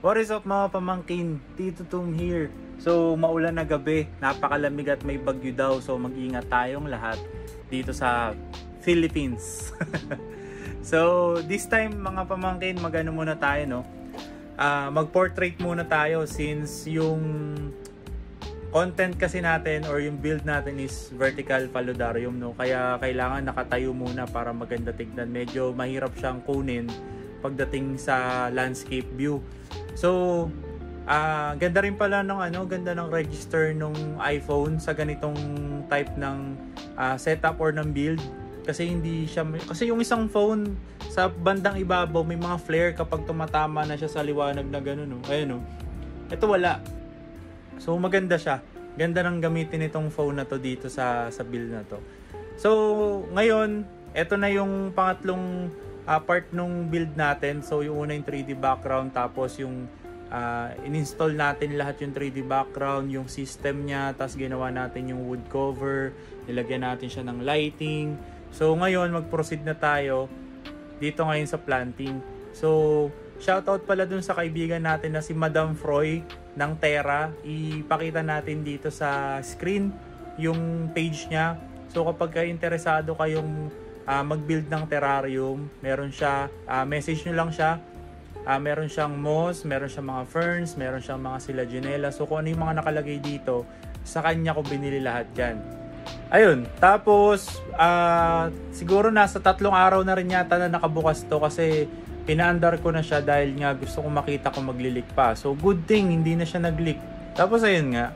What is up mga pamangkin? Tito Tum here. So maulan na gabi, napakalamig at may bagyo daw. So mag-ingat tayong lahat dito sa Philippines. So this time mga pamangkin, magano muna tayo no? Mag-portrait muna tayo since yung content kasi natin or yung build natin is vertical paludarium no. Kaya kailangan nakatayo muna para maganda tignan. Medyo mahirap siyang kunin pagdating sa landscape view. So, ganda rin pala ng ganda ng register nung iPhone sa ganitong type ng setup or ng build kasi kasi yung isang phone sa bandang ibabaw may mga flare kapag tumatama na siya sa liwanag na gano'n no. Ayun no. Ito wala. So maganda siya. Ganda ng gamitin itong phone na to dito sa build na to. So, ngayon, ito na yung pangatlong part nung build natin. So yung una yung 3D background, tapos yung in-install natin lahat yung 3D background, yung system niya, tapos ginawa natin yung wood cover, nilagyan natin siya ng lighting. So ngayon mag-proceed na tayo dito ngayon sa planting. So shoutout pala dun sa kaibigan natin na si Madam Froy ng Terra. Ipakita natin dito sa screen yung page niya. So kapag interesado kayong mag-build ng terrarium, meron siya, message nyo lang siya. Meron siyang moss, meron siyang mga ferns, meron siyang mga selaginella. So kung ano yung mga nakalagay dito, sa kanya ko binili lahat dyan. Ayun, tapos siguro nasa 3 araw na rin yata na nakabukas to kasi pinaandar ko na siya dahil nga gusto kong makita kung maglilik pa. So good thing hindi na siya naglik. Tapos ayun nga,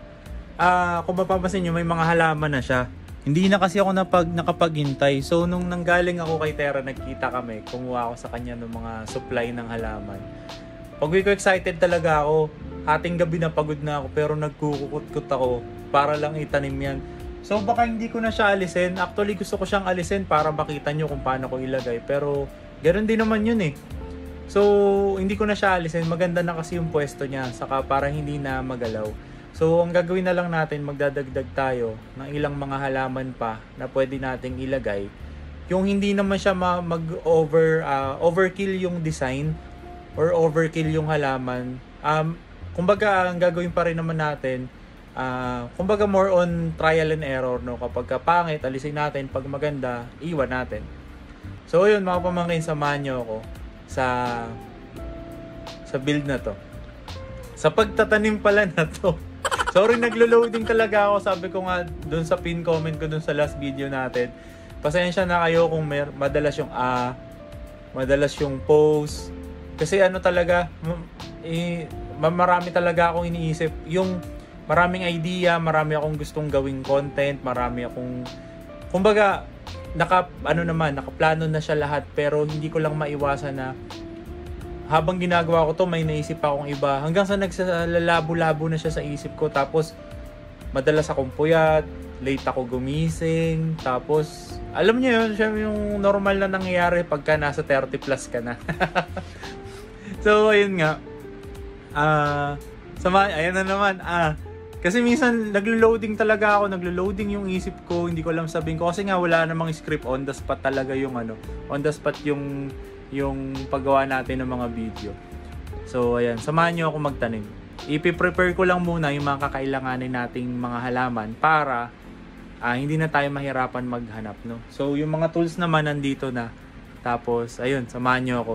kung mapapansin nyo may mga halaman na siya. Hindi na kasi ako nakapaghintay. So, nung nanggaling ako kay Terra, nagkita kami. Kumuha ako sa kanya ng mga supply ng halaman. Pag-uwi ko, excited talaga ako. Hating gabi na pagod na ako, pero nagkukukut-kut ako para lang itanim yan. So, baka hindi ko na siya alisin. Actually, gusto ko siyang alisin para makita nyo kung paano ko ilagay. Pero, ganoon din naman yun eh. So, hindi ko na siya alisin. Maganda na kasi yung pwesto niya. Saka para hindi na magalaw. So, ang gagawin na lang natin, magdadagdag tayo ng ilang mga halaman pa na pwede nating ilagay. Yung hindi naman siya overkill yung design or overkill yung halaman. Kumbaga, ang gagawin pa rin naman natin, kumbaga more on trial and error. No? Kapag pangit, alisin natin. Pag maganda, iwan natin. So, yun, mga pamangkin, samahan nyo ako sa build na to. Sa pagtatanim pala na to. Sorry, naglo-loading talaga ako. Sabi ko nga doon sa pin comment ko doon sa last video natin. Pasensya na kayo kung madalas yung madalas yung pause. Kasi talaga, marami talaga akong iniisip. Yung maraming idea, marami akong gustong gawing content, marami akong, kumbaga, nakaplano na siya lahat. Pero hindi ko lang maiwasan na habang ginagawa ko to, may naisip akong iba. Hanggang sa nagsalalabo-labo na siya sa isip ko. Tapos, madalas akong puyat, late ako gumising. Tapos, alam niyo yun, siya yung normal na nangyayari pagka nasa 30 plus ka na. So, ayun nga. Ayan na naman. Kasi minsan, naglo-loading talaga ako. Naglo-loading yung isip ko. Hindi ko alam sabihin ko. Kasi nga, wala namang script. On the spot talaga yung on the spot yung paggawa natin ng mga video. So ayan, samahan nyo ako magtanim. Ipi-prepare ko lang muna yung mga kakailanganin nating mga halaman para hindi na tayo mahirapan maghanap, no? So yung mga tools naman nandito na. Tapos ayun, samahan nyo ako.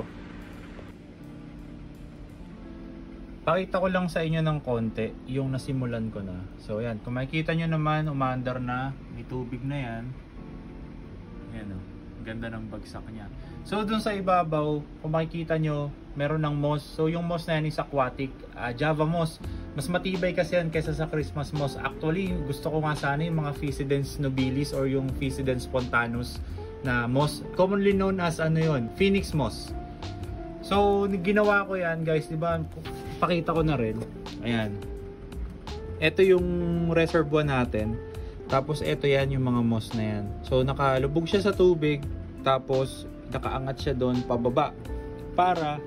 Pakita ko lang sa inyo ng konti yung nasimulan ko na. So ayan, kung makikita nyo naman, umaandar na, may tubig na yan. Ayan o. Ganda ng bagsak niya. So dun sa ibabaw, kung makikita nyo, meron ng moss. So yung moss na yan is aquatic, Java moss. Mas matibay kasi yan kaysa sa Christmas moss. Actually, gusto ko nga sana yung mga Physidens nobilis or yung Physidens spontanus na moss. Commonly known as Phoenix moss. So ginawa ko yan guys, di ba? Pakita ko na rin. Ayan. Ito yung reservoir natin. Tapos ito yan yung mga moss na yan. So nakalubog siya sa tubig. Tapos nakaangat siya doon pababa. Para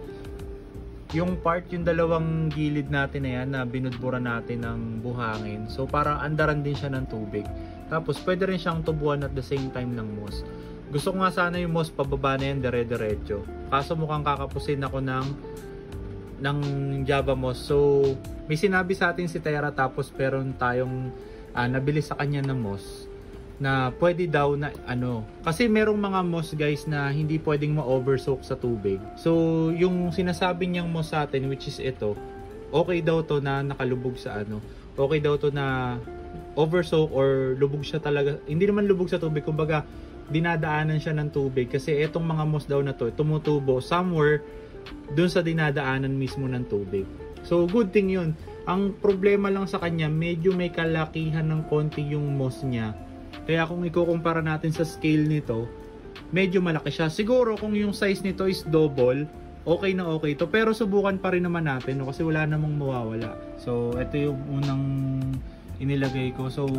yung dalawang gilid natin na yan na binudburan natin ng buhangin. So para andaran din siya ng tubig. Tapos pwede rin siyang tubuan at the same time ng moss. Gusto ko nga sana yung moss pababa na yan dire-diretso. Kaso mukhang kakapusin ako ng ng Java moss. So may sinabi sa atin si Tera, tapos meron tayong nabili sa kanya na moss na pwede daw na kasi merong mga moss guys na hindi pwedeng ma-oversoak sa tubig. So yung sinasabi niyang moss sa atin, which is ito, okay daw to na nakalubog sa okay daw to na oversoak or lubog siya talaga. Hindi naman lubog sa tubig, kumbaga dinadaanan siya ng tubig, kasi etong mga moss daw na to tumutubo somewhere dun sa dinadaanan mismo ng tubig. So good thing yun. Ang problema lang sa kanya, medyo may kalakihan ng konti yung moss niya. Kaya kung ikukumpara natin sa scale nito, medyo malaki siya. Siguro kung yung size nito is double, okay na okay to. Pero subukan pa rin naman natin, no? Kasi wala namang mawawala. So ito yung unang inilagay ko. So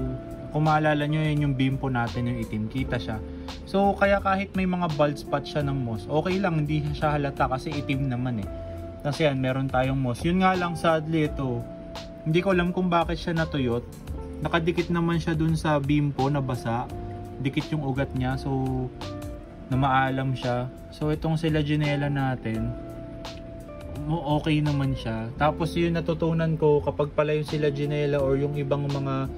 kung maalala nyo, yun yung bimpo natin, yung itim, kita siya. So kaya kahit may mga bald spot siya ng moss, okay lang, hindi siya halata kasi itim naman Kasi yan, meron tayong moss. Yun nga lang, sadly ito, hindi ko alam kung bakit siya natuyot. Nakadikit naman siya dun sa bimpo na basa. Dikit yung ugat niya, so namaalam siya. So itong Selaginella natin, okay naman siya. Tapos yun natutunan ko, kapag pala yung Selaginella or yung ibang mga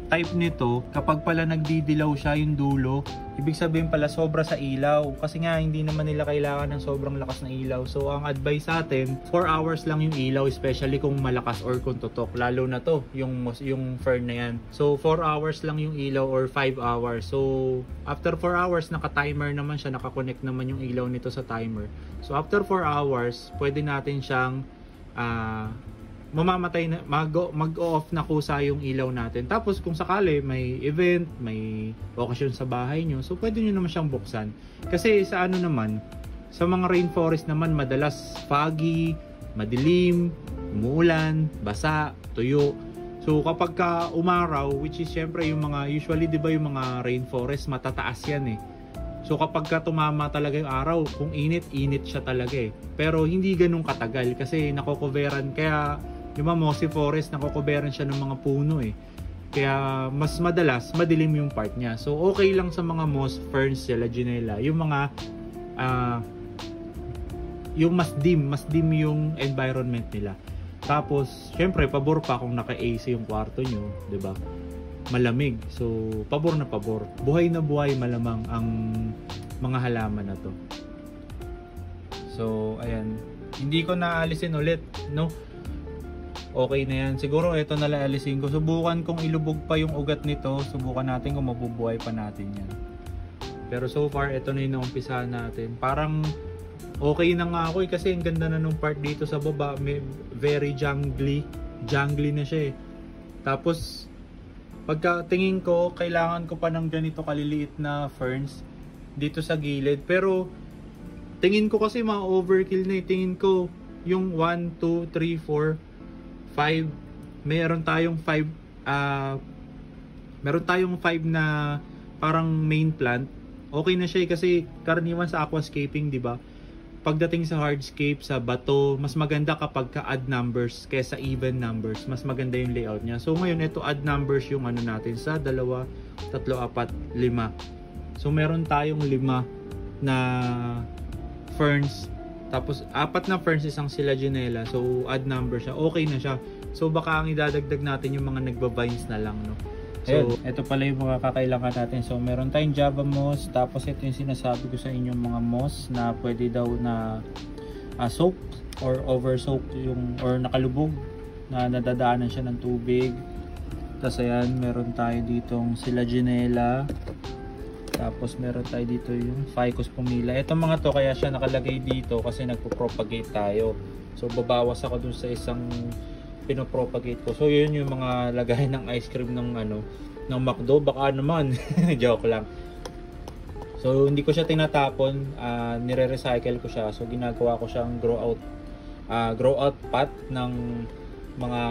type nito, kapag pala nagdidilaw siya yung dulo, ibig sabihin pala sobra sa ilaw. Kasi nga hindi naman nila kailangan ng sobrang lakas na ilaw. So ang advice sa atin, 4 hours lang yung ilaw, especially kung malakas or kung tutok. Lalo na to, yung fern na yan. So 4 hours lang yung ilaw or 5 hours. So after 4 hours, naka-timer naman siya, naka-connect naman yung ilaw nito sa timer. So after 4 hours, pwede natin siyang mamamatay na, mag-off na kusa yung ilaw natin. Tapos kung sakali may event, may occasion sa bahay nyo, so pwede nyo naman siyang buksan. Kasi sa naman, sa mga rainforest naman, madalas foggy, madilim, umuulan, basa, tuyo. So kapag ka umaraw, which is syempre yung mga, usually diba yung mga rainforest, matataas yan So kapag ka tumama talaga yung araw, kung init siya talaga Pero hindi ganun katagal kasi nakocoveran, kaya yung mga mossy forest, nakocoveran siya ng mga puno Kaya mas madalas, madilim yung part niya. So okay lang sa mga moss, ferns, Selaginella, yung mga yung mas dim yung environment nila. Tapos syempre pabor pa kung naka-AC yung kwarto nyo, 'di ba? Malamig. So pabor na pabor. Buhay na buhay malamang ang mga halaman na to. So ayan, hindi ko naalisin ulit, no? Okay na yan. Siguro ito na lang alisin ko. Subukan kong ilubog pa yung ugat nito. Subukan natin kung mabubuhay pa natin yan. Pero so far, ito na yung naumpisahan natin. Parang okay na nga ako kasi ang ganda na nung part dito sa baba. May very jungly na siya Tapos pagkatingin ko, kailangan ko pa ng ganito kaliliit na ferns dito sa gilid. Pero tingin ko kasi mga overkill na Tingin ko yung 1, 2, 3, 4, 5, meron tayong 5 na parang main plant. Okay na siya kasi karaniwan sa aquascaping, 'di ba? Pagdating sa hardscape, sa bato, mas maganda kapag ka odd numbers kaysa even numbers. Mas maganda yung layout niya. So ngayon ito odd numbers yung natin sa 2, 3, 4, 5. So meron tayong 5 na ferns. Tapos 4 na ferns, isang Selaginella. So odd number siya. Okay na siya. So baka ang idadagdag natin yung mga nagba-vines na lang, no. So ito pala yung mga kakailangan natin. So meron tayong Java moss, tapos ito yung sinasabi ko sa inyo mga moss na pwede daw na soak or over soak yung or nakalubog na nadadaanan siya ng tubig. Tapos ayan, meron tayo ditong Selaginella. Tapos meron tayo dito yung Ficus pumila. Itong mga to kaya siya nakalagay dito kasi nagpo-propagate tayo. So babawas ako dun sa isang pinopropagate ko. So yun yung mga lagay ng ice cream ng ng McDo. Baka naman. Joke lang. So hindi ko siya tinatapon, nire-recycle ko siya. So ginagawa ko siyang grow out pot ng mga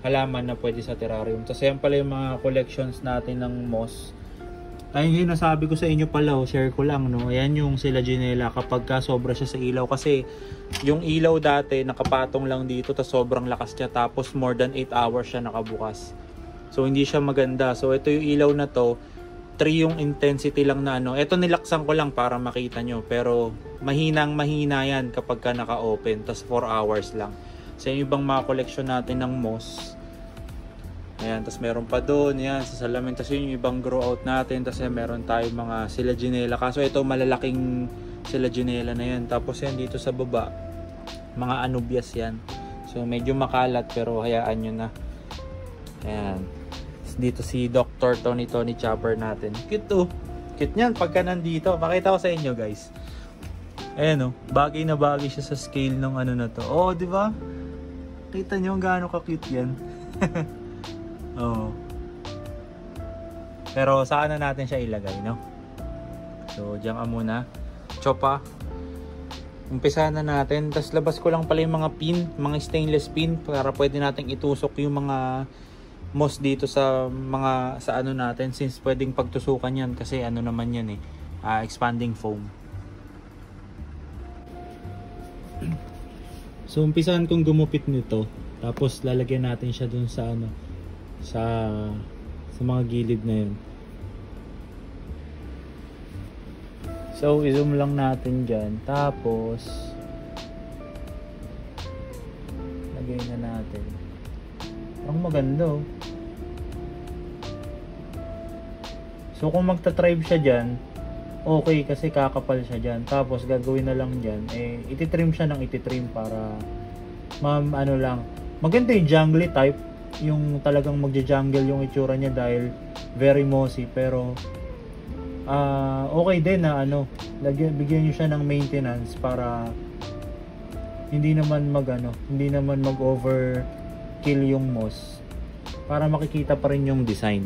halaman na pwede sa terrarium. Tapos yan pala yung mga collections natin ng moss. Ayun yung nasabi ko sa inyo pala, share ko lang, no. Ayan yung Selaginella kapag ka sobra siya sa ilaw, kasi yung ilaw dati nakapatong lang dito tapos sobrang lakas niya, tapos more than 8 hours siya nakabukas. So hindi siya maganda. So ito yung ilaw na to, 3 yung intensity lang na ano. Ito nilaksan ko lang para makita nyo. Pero mahinang mahina yan kapag ka naka-open. Tas 4 hours lang. Sa ibang mga collection natin ng moss. Ayan, tas meron pa doon. Yan, sa salamin. Tas yun yung ibang grow out natin. Tas yan, meron tayong mga Selaginella. Kaso ito malalaking Selaginella na yan. Tapos yan dito sa baba. Mga anubias yan. So medyo makalat pero hayaan nyo na. Ayan. Dito si Dr. Tony Chopper natin. Cute to. Cute niyan pagka nandito. Pakita ko sa inyo guys. Ayan o. Bagay na bagay siya sa scale ng ano na to. Oh, di ba? Kita nyo gaano ka-cute yan. Oh. Pero saan na natin siya ilagay, no? So, diyan ka muna. Chopa. Umpisa na natin. Tapos labas ko lang pala yung mga pin. Mga stainless pin. Para pwede natin itusok yung mga moss dito sa mga sa ano natin, since pwedeng pagtusukan yan kasi ano naman yan expanding foam. So umpisahan kong gumupit nito, tapos lalagyan natin siya dun sa ano, sa mga gilid na yun. So i-zoom lang natin dyan, tapos lagay na natin. Ang maganda oh. So kung magta-tribe siya dyan, okay kasi kakapal siya dyan. Tapos gagawin na lang dyan, ititrim siya ng ititrim para ano lang. Maganda yung jungly type, yung talagang magja-jungle yung itsura niya dahil very mossy. Pero okay din na ano, bigyan niyo siya ng maintenance para hindi naman mag-overkill yung moss, para makikita pa rin yung design.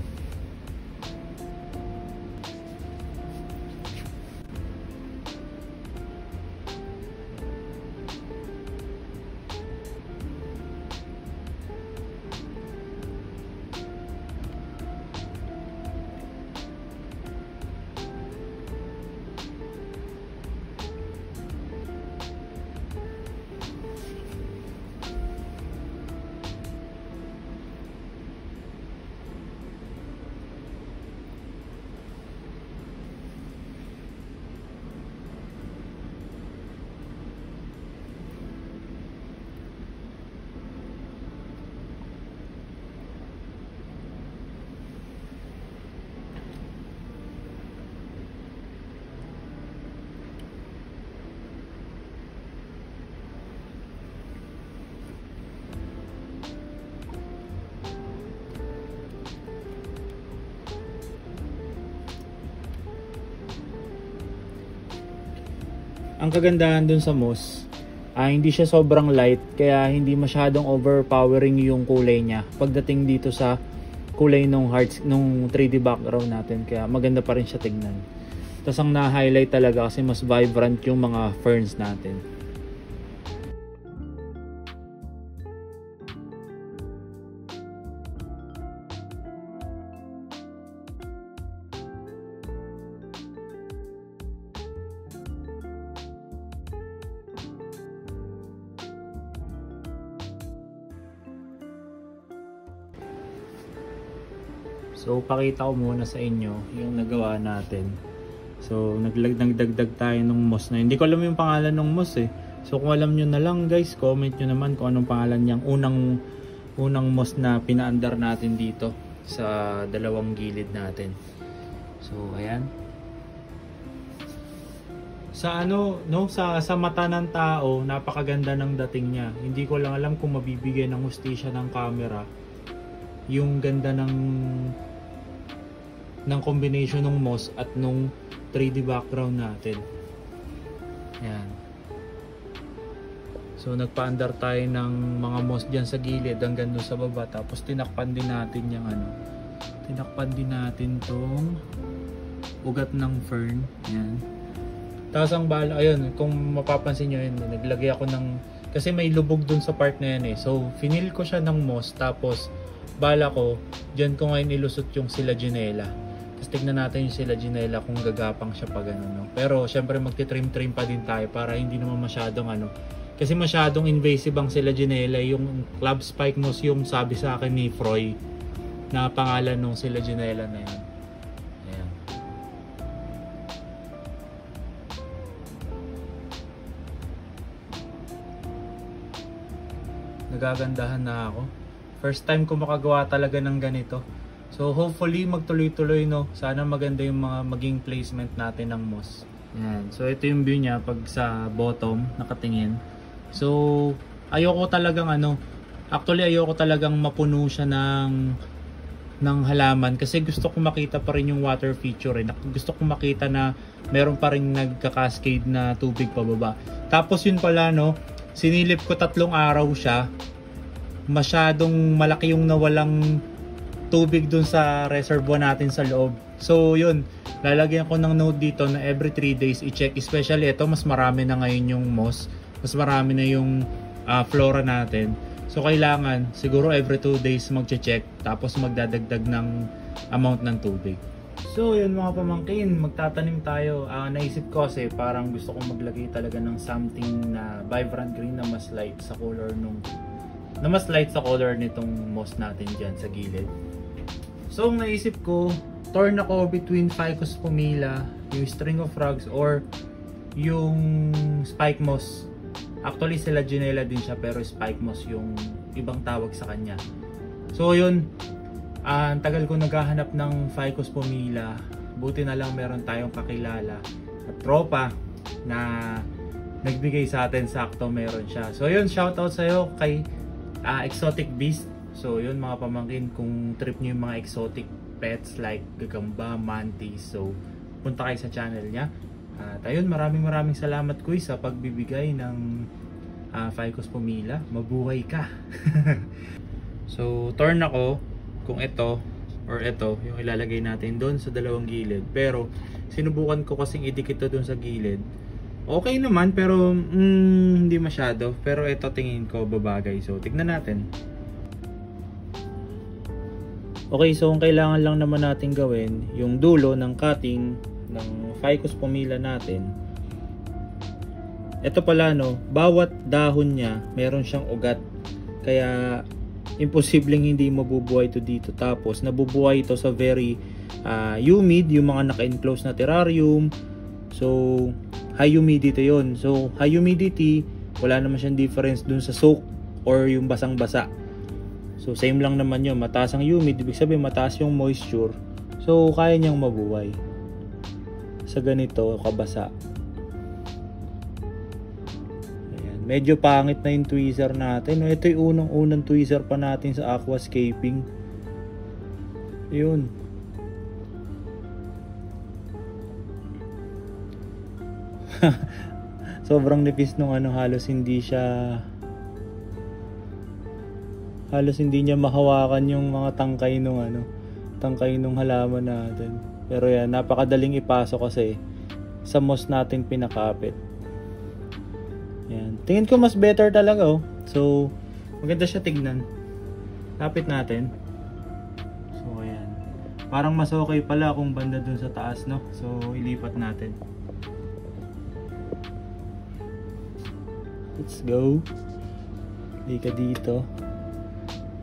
Ang kagandahan dun sa moss, hindi siya sobrang light, kaya hindi masyadong overpowering yung kulay niya pagdating dito sa kulay nung 3D background natin, kaya maganda pa rin siya tignan. Tapos ang na-highlight talaga kasi mas vibrant yung mga ferns natin. So pakita ko muna sa inyo yung nagawa natin. So nagdagdag tayo ng moss na. Hindi ko alam yung pangalan ng moss eh. So kung alam nyo na lang guys, comment nyo naman kung anong pangalan niyang unang moss na pinaandar natin dito sa dalawang gilid natin. So ayan. Sa sa mata ng tao, napakaganda ng dating niya. Hindi ko lang alam kung mabibigyan ng hustisya ng camera yung ganda ng combination ng moss at nung 3D background natin. Yan. So nagpaandar tayo ng mga moss dyan sa gilid hanggang doon sa baba, tapos tinakpan din natin yung tinakpan din natin tong ugat ng fern. Yan. Tapos ang bala, ayun, kung mapapansin nyo yun, naglagay ako ng, kasi may lubog dun sa part na yan eh. So finil ko siya ng moss, tapos bala ko, dyan ko ngayon ilusot yung Selaginella. Tapos tignan natin yung Selaginella kung gagapang siya pa ganun, no? Pero syempre magti-trim-trim pa din tayo para hindi naman masyadong kasi masyadong invasive ang Selaginella. Yung club spike moss yung sabi sa akin ni Froy na pangalan ng Selaginella na yan. Ayan. nagagandahan na ako. First time ko makagawa talaga ng ganito. So hopefully magtuloy-tuloy, no. Sana maganda yung mga maging placement natin ng moss. Yan. So ito yung view niya pag sa bottom nakatingin. So ayoko talagang ayoko talagang mapuno siya ng halaman kasi gusto ko makita pa rin yung water feature eh. Gusto ko makita na meron pa rin nagka-cascade na tubig pababa. Tapos yun pala, no, sinilip ko 3 araw siya. Masyadong malaki yung nawalang tubig dun sa reservoir natin sa loob. So yun, lalagyan ko ng note dito na every 3 days i-check. Especially ito, mas marami na ngayon yung moss. Mas marami na yung flora natin. So kailangan siguro every 2 days magche-check tapos magdadagdag ng amount ng tubig. So yun mga pamangkin, magtatanim tayo. Naisip ko kasi parang gusto kong maglagay talaga ng something na vibrant green na mas light sa color nitong moss natin diyan sa gilid. So naisip ko, torn ako between Ficus pumila, yung string of frogs or yung spike moss. Actually sila Ginella din siya pero spike moss yung ibang tawag sa kanya. So yun, ang tagal ko naghahanap ng Ficus pumila. Buti na lang meron tayong kakilala at tropa na nagbigay sa atin, sakto meron siya. So yun, shoutout sa'yo kay Exotic Beast. So yun mga pamangkin, kung trip nyo yung mga exotic pets like gagamba, mantis, so punta kayo sa channel niya. At ayun, maraming salamat kuy sa pagbibigay ng Ficus pumila. Mabuhay ka. So turn ako kung ito or ito yung ilalagay natin doon sa dalawang gilid. Pero sinubukan ko kasing idikit ito doon sa gilid. Okay naman pero hindi masyado. Pero ito tingin ko babagay. So tignan natin. Okay, so ang kailangan lang naman natin gawin, yung dulo ng cutting ng Ficus pumila natin. Ito pala, no, bawat dahon niya meron siyang ugat. Kaya imposibleng hindi mabubuhay ito dito. Tapos nabubuhay ito sa very humid, yung mga naka-enclose na terrarium. So high humidity yon. So high humidity, wala naman siyang difference dun sa soak or yung basang-basa. So same lang naman yun, mataas ang humid, ibig sabihin mataas yung moisture. So kaya niyang mabuhay sa ganito kabasa. Ayan. Medyo pangit na yung tweezer natin. Ito yung unang tweezer pa natin sa aquascaping. Yun. Sobrang nipis nung halos hindi niya mahawakan yung mga tangkay nung halaman natin. Pero yan, napakadaling ipasok kasi sa moss natin pinakapit. Yan. Tingin ko mas better talaga, oh. So maganda siya tignan. Lapit natin. So ayan. Parang mas okay pala kung banda dun sa taas, no? So ilipat natin. Let's go. Lika dito.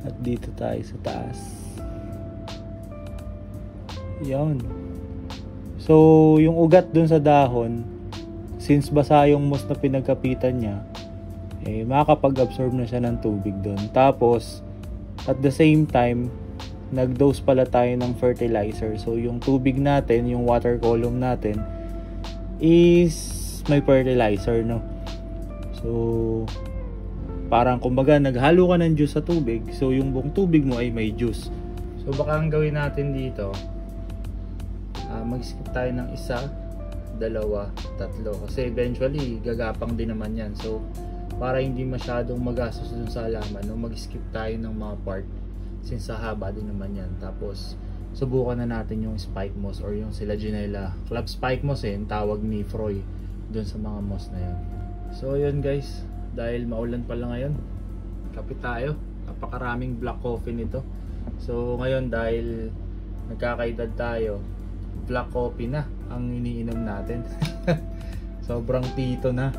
At dito tayo sa taas. Yan. So yung ugat dun sa dahon, since basa yung moss na pinagkapitan niya, makakapag-absorb na siya ng tubig dun. Tapos at the same time, nag-dose pala tayo ng fertilizer. So yung tubig natin, yung water column natin is may fertilizer, no? So parang kumbaga naghalo ka ng juice sa tubig, so yung buong tubig mo ay may juice. So baka ang gawin natin dito, mag-skip tayo ng 1, 2, 3 kasi eventually gagapang din naman yan. So para hindi masyadong magastos dun sa halaman, no, mag-skip tayo ng mga part since sa haba din naman yan. Tapos subukan na natin yung spike moss or yung sila Ginella club spike moss, tawag ni Froy dun sa mga moss na yan. So yun guys, dahil maulan pala ngayon, kapit tayo. Napakaraming black coffee nito. So ngayon dahil nagkakaedad tayo, black coffee na ang iniinom natin. Sobrang tito na.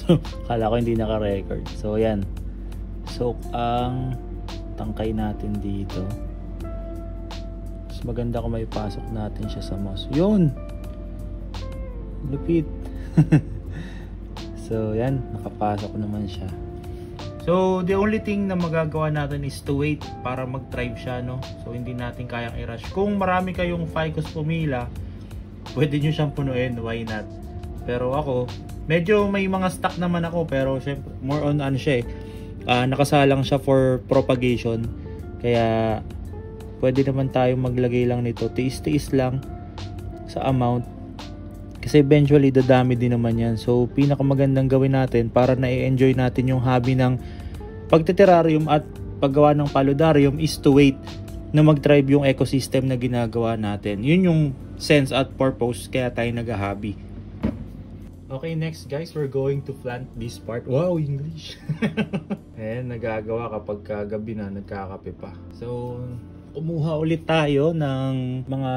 So kala ko hindi naka-record. So yan, soak ang tangkay natin dito. Mas maganda kung may pasok natin siya sa moss. Yun! Lupit! So yan, nakapasok naman siya. So the only thing na magagawa natin is to wait para mag-thrive siya, no? So hindi natin kayang i-rush. Kung marami kayong ficus pumila, pwede nyo siyang punuin, why not? Pero ako, medyo may mga stock naman ako, pero syempre more on ano siya nakasalang siya for propagation, kaya pwede naman tayong maglagay lang nito, tiis-tiis lang sa amount, kasi eventually dadami din naman yan. So pinakamagandang gawin natin para na-enjoy natin yung hobby ng pagtiterrarium at paggawa ng paludarium is to wait na mag-thrive yung ecosystem na ginagawa natin. Yun yung sense at purpose kaya tayo nag-hobby. Okay, next guys, we're going to plant this part. Wow, English! Ayan, nagagawa kapag gabi na, nagkakape pa. So, kumuha ulit tayo ng mga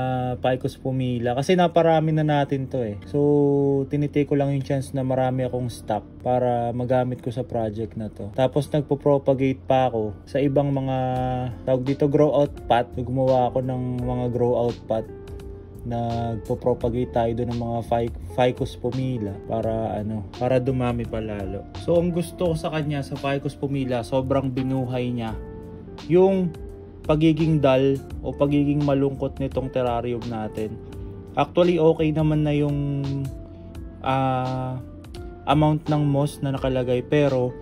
ficus pumila kasi naparami na natin to eh. So, tinitake ko lang yung chance na marami akong stock para magamit ko sa project na to. Tapos, nagpo-propagate pa ako sa ibang mga, tawag dito, grow out pot. Gumawa ako ng mga grow out pot. Nagpo-propagate tayo doon ng mga ficus pumila para dumami pa lalo. So ang gusto ko sa kanya sa ficus pumila, sobrang binuhay niya yung pagiging dull o pagiging malungkot nitong terrarium natin. Actually okay naman na yung amount ng moss na nakalagay, pero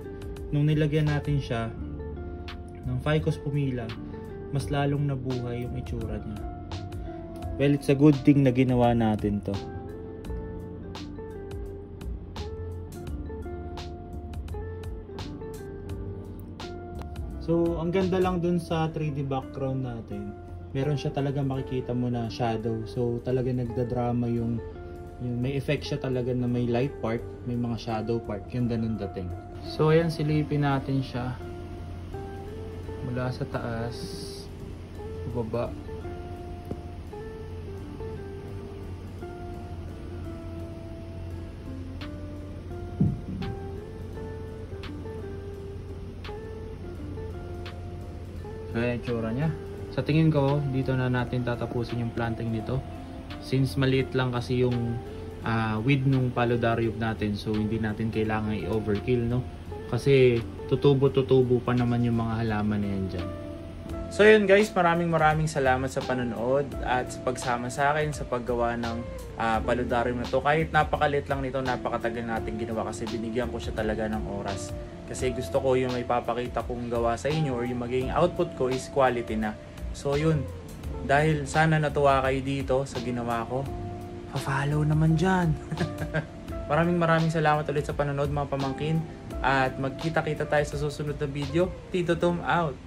nung nilagyan natin siya ng ficus pumila, mas lalong nabuhay yung itsura niya. Well, it's a good thing na ginawa natin to. So, ang ganda lang dun sa 3D background natin. Meron siya talaga, makikita mo na shadow. So, talaga nagdadrama yung may effect siya talaga na may light part, may mga shadow part. Ganda ng dating. So, ayan, silipin natin siya. Mula sa taas, baba. Kaya itsura niya. Sa tingin ko, dito na natin tatapusin yung planting nito. Since maliit lang kasi yung width nung paludarium natin, so hindi natin kailangan i-overkill, no? Kasi tutubo-tutubo pa naman yung mga halaman na yan dyan. So yun guys, maraming salamat sa panonood at sa pagsama sa akin sa paggawa ng paludarium na to. Kahit napakalit lang nito, napakatagal natin ginawa kasi binigyan ko siya talaga ng oras. Kasi gusto ko yung may papakita kong gawa sa inyo or yung magiging output ko is quality na. So yun, dahil sana natuwa kayo dito sa ginawa ko, pa-follow naman dyan. maraming salamat ulit sa panonood mga pamangkin. At magkita-kita tayo sa susunod na video. Tito Tom out!